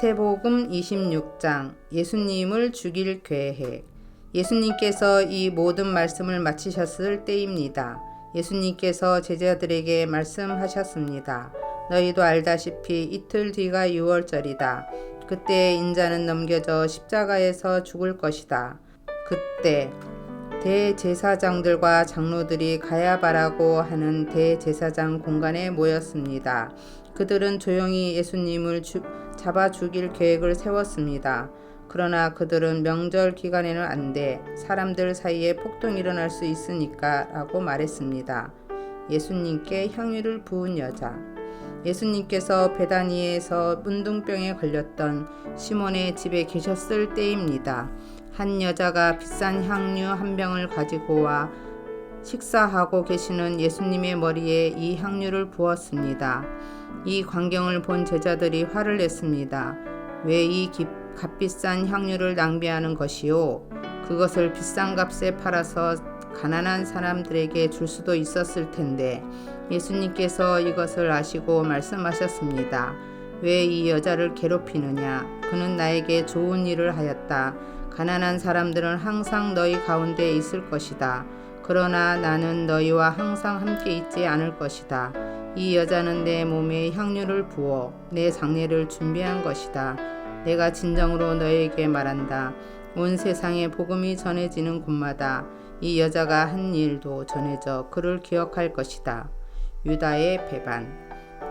마태복음 26장 예수님을 죽일 계획. 예수님께서 이 모든 말씀을 마치셨을 때입니다. 예수님께서 제자들에게 말씀하셨습니다. 너희도 알다시피 이틀 뒤가 유월절이다. 그때 인자는 넘겨져 십자가에서 죽을 것이다. 그때 대제사장들과 장로들이 가야바라고 하는 대제사장 공간에 모였습니다. 그들은 조용히 예수님을 잡아 죽일 계획을 세웠습니다. 그러나 그들은 명절 기간에는 안 돼. 사람들 사이에 폭동이 일어날 수 있으니까 라고 말했습니다. 예수님께 향유를 부은 여자. 예수님께서 베다니에서 문둥병에 걸렸던 시몬의 집에 계셨을 때입니다. 한 여자가 비싼 향유 한 병을 가지고 와 식사하고 계시는 예수님의 머리에 이 향유를 부었습니다. 이 광경을 본 제자들이 화를 냈습니다. 왜 이 값비싼 향유를 낭비하는 것이요? 그것을 비싼 값에 팔아서 가난한 사람들에게 줄 수도 있었을 텐데. 예수님께서 이것을 아시고 말씀하셨습니다. 왜 이 여자를 괴롭히느냐? 그는 나에게 좋은 일을 하였다. 가난한 사람들은 항상 너희 가운데 있을 것이다. 그러나 나는 너희와 항상 함께 있지 않을 것이다. 이 여자는 내 몸에 향유를 부어 내 장례를 준비한 것이다. 내가 진정으로 너희에게 말한다. 온 세상에 복음이 전해지는 곳마다 이 여자가 한 일도 전해져 그를 기억할 것이다. 유다의 배반.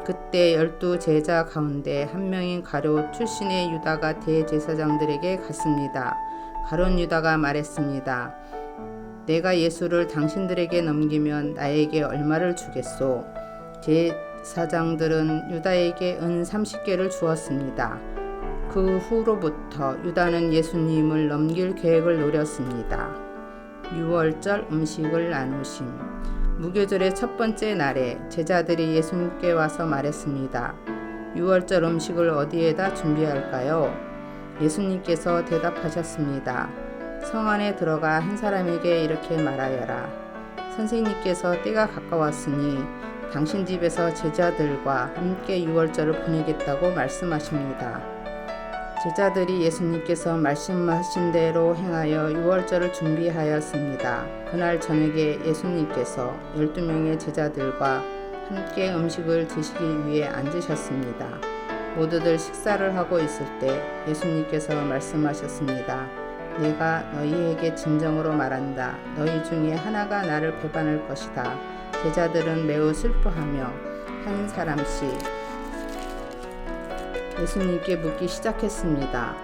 그때 12 제자 가운데 한 명인 가룟 출신의 유다가 대제사장들에게 갔습니다. 가룟 유다가 말했습니다. 내가 예수를 당신들에게 넘기면 나에게 얼마를 주겠소? 제사장들은 유다에게 은 30개를 주었습니다. 그 후로부터 유다는 예수님을 넘길 계획을 노렸습니다. 유월절 음식을 나누심. 무교절의 첫 번째 날에 제자들이 예수님께 와서 말했습니다. 유월절 음식을 어디에다 준비할까요? 예수님께서 대답하셨습니다. 성 안에 들어가 한 사람에게 이렇게 말하여라. 선생님께서 때가 가까웠으니 당신 집에서 제자들과 함께 유월절을 보내겠다고 말씀하십니다. 제자들이 예수님께서 말씀하신 대로 행하여 유월절을 준비하였습니다. 그날 저녁에 예수님께서 12명의 제자들과 함께 음식을 드시기 위해 앉으셨습니다. 모두들 식사를 하고 있을 때 예수님께서 말씀하셨습니다. 내가 너희에게 진정으로 말한다. 너희 중에 하나가 나를 배반할 것이다. 제자들은 매우 슬퍼하며 한 사람씩 예수님께 묻기 시작했습니다.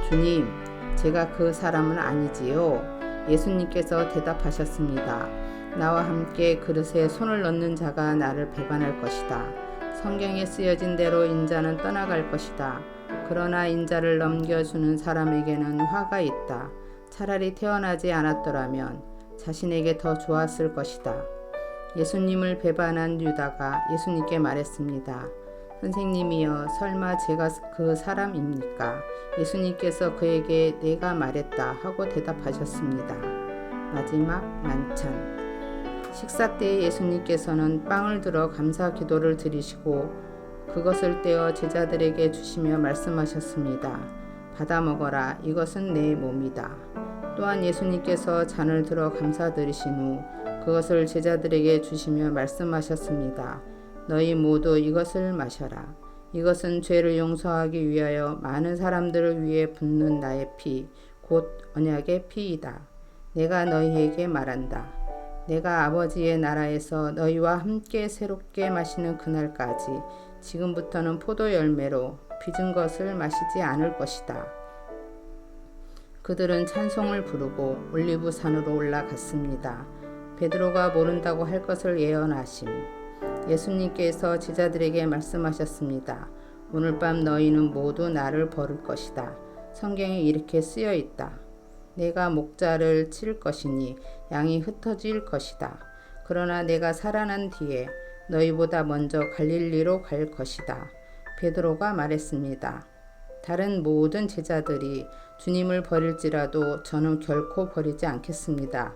주님, 제가 그 사람은 아니지요? 예수님께서 대답하셨습니다. 나와 함께 그릇에 손을 넣는 자가 나를 배반할 것이다. 성경에 쓰여진 대로 인자는 떠나갈 것이다. 그러나 인자를 넘겨주는 사람에게는 화가 있다. 차라리 태어나지 않았더라면 자신에게 더 좋았을 것이다. 예수님을 배반한 유다가 예수님께 말했습니다. 선생님이여, 설마 제가 그 사람입니까? 예수님께서 그에게 내가 말했다 하고 대답하셨습니다. 마지막 만찬. 식사 때 예수님께서는 빵을 들어 감사 기도를 드리시고 그것을 떼어 제자들에게 주시며 말씀하셨습니다. 받아 먹어라. 이것은 내 몸이다. 또한 예수님께서 잔을 들어 감사드리신 후 그것을 제자들에게 주시며 말씀하셨습니다. 너희 모두 이것을 마셔라. 이것은 죄를 용서하기 위하여 많은 사람들을 위해 붓는 나의 피, 곧 언약의 피이다. 내가 너희에게 말한다. 내가 아버지의 나라에서 너희와 함께 새롭게 마시는 그날까지 지금부터는 포도 열매로 빚은 것을 마시지 않을 것이다. 그들은 찬송을 부르고 올리브 산으로 올라갔습니다. 베드로가 모른다고 할 것을 예언하심. 예수님께서 제자들에게 말씀하셨습니다. 오늘 밤 너희는 모두 나를 버릴 것이다. 성경에 이렇게 쓰여 있다. 내가 목자를 칠 것이니 양이 흩어질 것이다. 그러나 내가 살아난 뒤에 너희보다 먼저 갈릴리로 갈 것이다. 베드로가 말했습니다. 다른 모든 제자들이 주님을 버릴지라도 저는 결코 버리지 않겠습니다.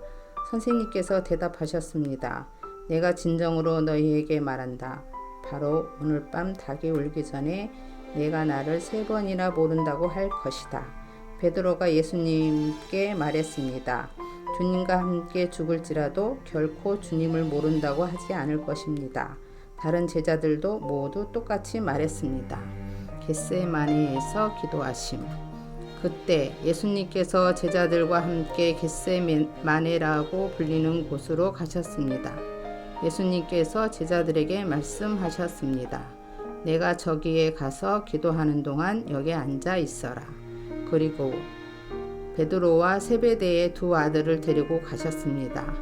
선생님께서 대답하셨습니다. 내가 진정으로 너희에게 말한다. 바로 오늘 밤 닭이 울기 전에 내가 나를 3번이나 모른다고 할 것이다. 베드로가 예수님께 말했습니다. 주님과 함께 죽을지라도 결코 주님을 모른다고 하지 않을 것입니다. 다른 제자들도 모두 똑같이 말했습니다. 겟세마네에서 기도하심. 그때 예수님께서 제자들과 함께 겟세마네라고 불리는 곳으로 가셨습니다. 예수님께서 제자들에게 말씀하셨습니다. 내가 저기에 가서 기도하는 동안 여기 앉아 있어라. 그리고 베드로와 세베대의 2 아들을 데리고 가셨습니다.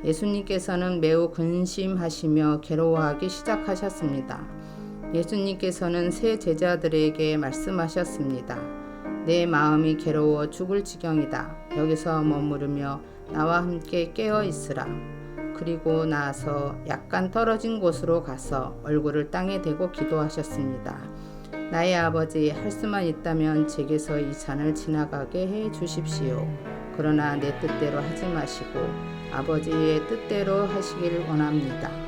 예수님께서는 매우 근심하시며 괴로워하기 시작하셨습니다. 예수님께서는 세 제자들에게 말씀하셨습니다. 내 마음이 괴로워 죽을 지경이다. 여기서 머무르며 나와 함께 깨어 있으라. 그리고 나서 약간 떨어진 곳으로 가서 얼굴을 땅에 대고 기도하셨습니다. 나의 아버지, 할 수만 있다면 제게서 이 잔을 지나가게 해 주십시오. 그러나 내 뜻대로 하지 마시고 아버지의 뜻대로 하시기를 원합니다.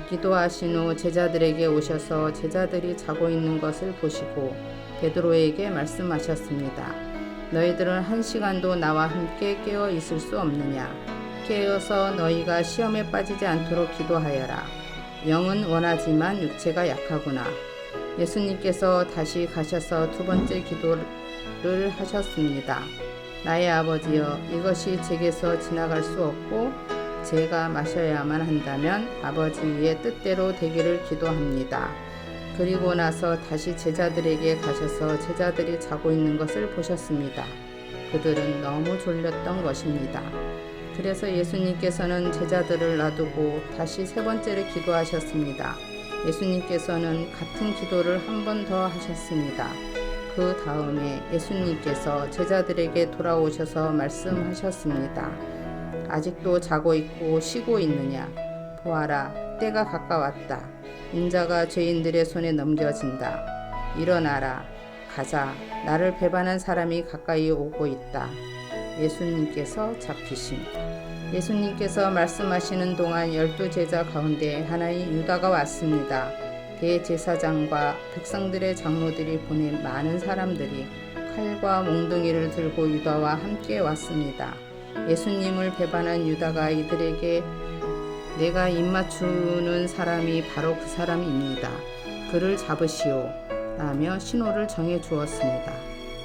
기도하신 후 제자들에게 오셔서 제자들이 자고 있는 것을 보시고 베드로에게 말씀하셨습니다. 너희들은 1시간도 나와 함께 깨어 있을 수 없느냐? 깨어서 너희가 시험에 빠지지 않도록 기도하여라. 영은 원하지만 육체가 약하구나. 예수님께서 다시 가셔서 2번째 기도를 하셨습니다. 나의 아버지여, 이것이 제게서 지나갈 수 없고 제가 마셔야만 한다면 아버지의 뜻대로 되기를 기도합니다. 그리고 나서 다시 제자들에게 가셔서 제자들이 자고 있는 것을 보셨습니다. 그들은 너무 졸렸던 것입니다. 그래서 예수님께서는 제자들을 놔두고 다시 3번째를 기도하셨습니다. 예수님께서는 같은 기도를 1번 더 하셨습니다. 그 다음에 예수님께서 제자들에게 돌아오셔서 말씀하셨습니다. 아직도 자고 있고 쉬고 있느냐? 보아라, 때가 가까웠다. 인자가 죄인들의 손에 넘겨진다. 일어나라, 가자. 나를 배반한 사람이 가까이 오고 있다. 예수님께서 잡히심. 예수님께서 말씀하시는 동안 12제자 가운데 하나인 유다가 왔습니다. 대제사장과 백성들의 장로들이 보낸 많은 사람들이 칼과 몽둥이를 들고 유다와 함께 왔습니다. 예수님을 배반한 유다가 이들에게 내가 입맞추는 사람이 바로 그 사람입니다. 그를 잡으시오 라며 신호를 정해 주었습니다.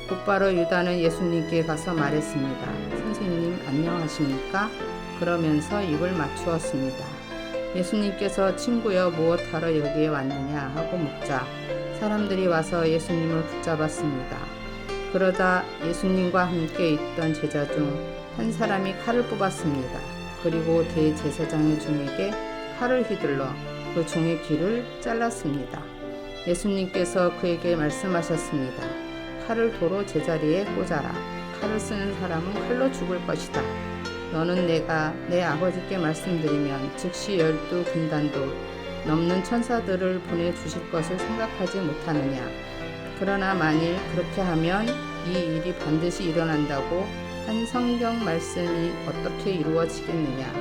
곧바로 유다는 예수님께 가서 말했습니다. 선생님 안녕하십니까? 그러면서 입을 맞추었습니다. 예수님께서 친구여 무엇하러 여기에 왔느냐 하고 묻자 사람들이 와서 예수님을 붙잡았습니다. 그러자 예수님과 함께 있던 제자 중 한 사람이 칼을 뽑았습니다. 그리고 대제사장의 종에게 칼을 휘둘러 그 종의 귀를 잘랐습니다. 예수님께서 그에게 말씀하셨습니다. 칼을 도로 제자리에 꽂아라. 칼을 쓰는 사람은 칼로 죽을 것이다. 너는 내가 내 아버지께 말씀드리면 즉시 12군단도 넘는 천사들을 보내주실 것을 생각하지 못하느냐. 그러나 만일 그렇게 하면 이 일이 반드시 일어난다고 한 성경 말씀이 어떻게 이루어지겠느냐.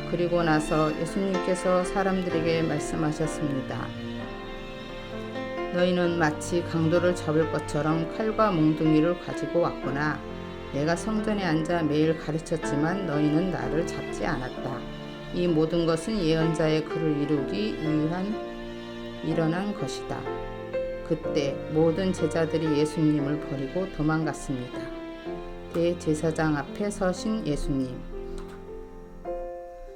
그리고 나서 예수님께서 사람들에게 말씀하셨습니다. 너희는 마치 강도를 잡을 것처럼 칼과 몽둥이를 가지고 왔구나. 내가 성전에 앉아 매일 가르쳤지만 너희는 나를 잡지 않았다. 이 모든 것은 예언자의 글을 이루기 위한 일어난 것이다. 그때 모든 제자들이 예수님을 버리고 도망갔습니다. 대제사장 앞에 서신 예수님.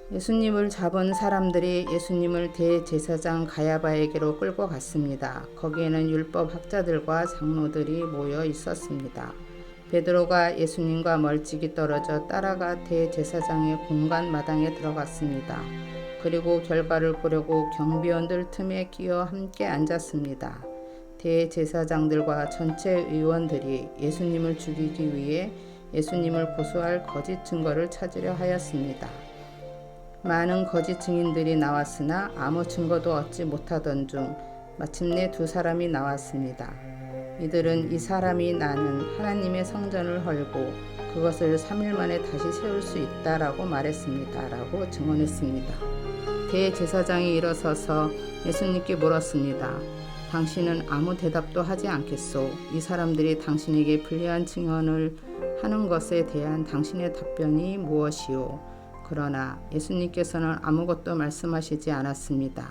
예수님을 잡은 사람들이 예수님을 대제사장 가야바에게로 끌고 갔습니다. 거기에는 율법 학자들과 장로들이 모여 있었습니다. 베드로가 예수님과 멀찍이 떨어져 따라가 대제사장의 공간 마당에 들어갔습니다. 그리고 결과를 보려고 경비원들 틈에 끼어 함께 앉았습니다. 대제사장들과 전체 의원들이 예수님을 죽이기 위해 예수님을 고소할 거짓 증거를 찾으려 하였습니다. 많은 거짓 증인들이 나왔으나 아무 증거도 얻지 못하던 중 마침내 2 사람이 나왔습니다. 이들은 이 사람이 나는 하나님의 성전을 헐고 그것을 3일 만에 다시 세울 수 있다라고 말했습니다. 라고 증언했습니다. 대제사장이 일어서서 예수님께 물었습니다. 당신은 아무 대답도 하지 않겠소. 이 사람들이 당신에게 불리한 증언을 하는 것에 대한 당신의 답변이 무엇이오? 그러나 예수님께서는 아무것도 말씀하시지 않았습니다.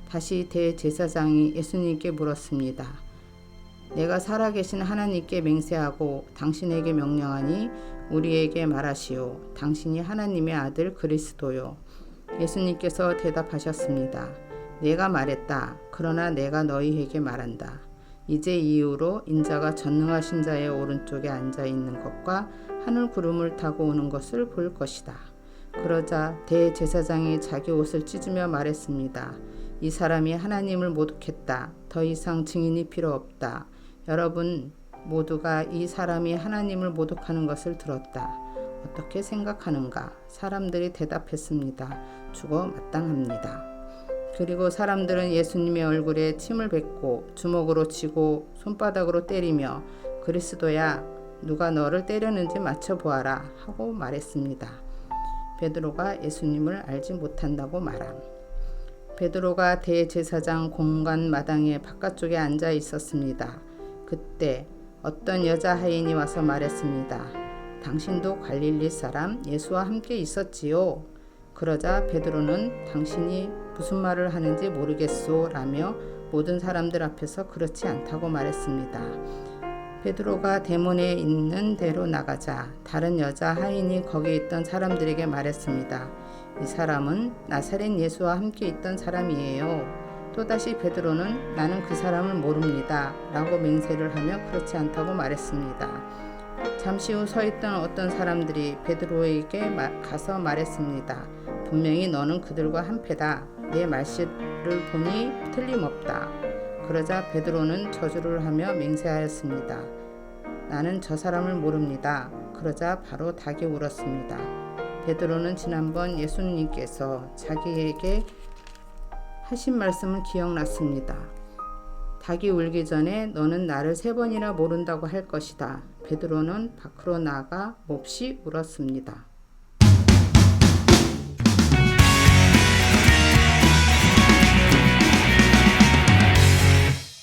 다시 대제사장이 예수님께 물었습니다. 내가 살아계신 하나님께 맹세하고 당신에게 명령하니 우리에게 말하시오. 당신이 하나님의 아들 그리스도요. 예수님께서 대답하셨습니다. 내가 말했다. 그러나 내가 너희에게 말한다. 이제 이후로 인자가 전능하신 자의 오른쪽에 앉아 있는 것과 하늘 구름을 타고 오는 것을 볼 것이다. 그러자 대제사장이 자기 옷을 찢으며 말했습니다. 이 사람이 하나님을 모독했다. 더 이상 증인이 필요 없다. 여러분 모두가 이 사람이 하나님을 모독하는 것을 들었다. 어떻게 생각하는가? 사람들이 대답했습니다. 죽어 마땅합니다. 그리고 사람들은 예수님의 얼굴에 침을 뱉고 주먹으로 치고 손바닥으로 때리며 그리스도야 누가 너를 때렸는지 맞춰보아라 하고 말했습니다. 베드로가 예수님을 알지 못한다고 말함. 베드로가 대제사장 공간 마당의 바깥쪽에 앉아 있었습니다. 그때 어떤 여자 하인이 와서 말했습니다. 당신도 갈릴리 사람 예수와 함께 있었지요. 그러자 베드로는 당신이 무슨 말을 하는지 모르겠소 라며 모든 사람들 앞에서 그렇지 않다고 말했습니다. 베드로가 대문에 있는 데로 나가자 다른 여자 하인이 거기 있던 사람들에게 말했습니다. 이 사람은 나사렛 예수와 함께 있던 사람이에요. 또다시 베드로는 나는 그 사람을 모릅니다 라고 맹세를 하며 그렇지 않다고 말했습니다. 잠시 후 서 있던 어떤 사람들이 베드로에게 가서 말했습니다. 분명히 너는 그들과 한패다. 내 말씨를 보니 틀림없다. 그러자 베드로는 저주를 하며 맹세하였습니다. 나는 저 사람을 모릅니다. 그러자 바로 닭이 울었습니다. 베드로는 지난번 예수님께서 자기에게 하신 말씀을 기억났습니다. 닭이 울기 전에 너는 나를 3번이나 모른다고 할 것이다. 베드로는 밖으로 나가 몹시 울었습니다.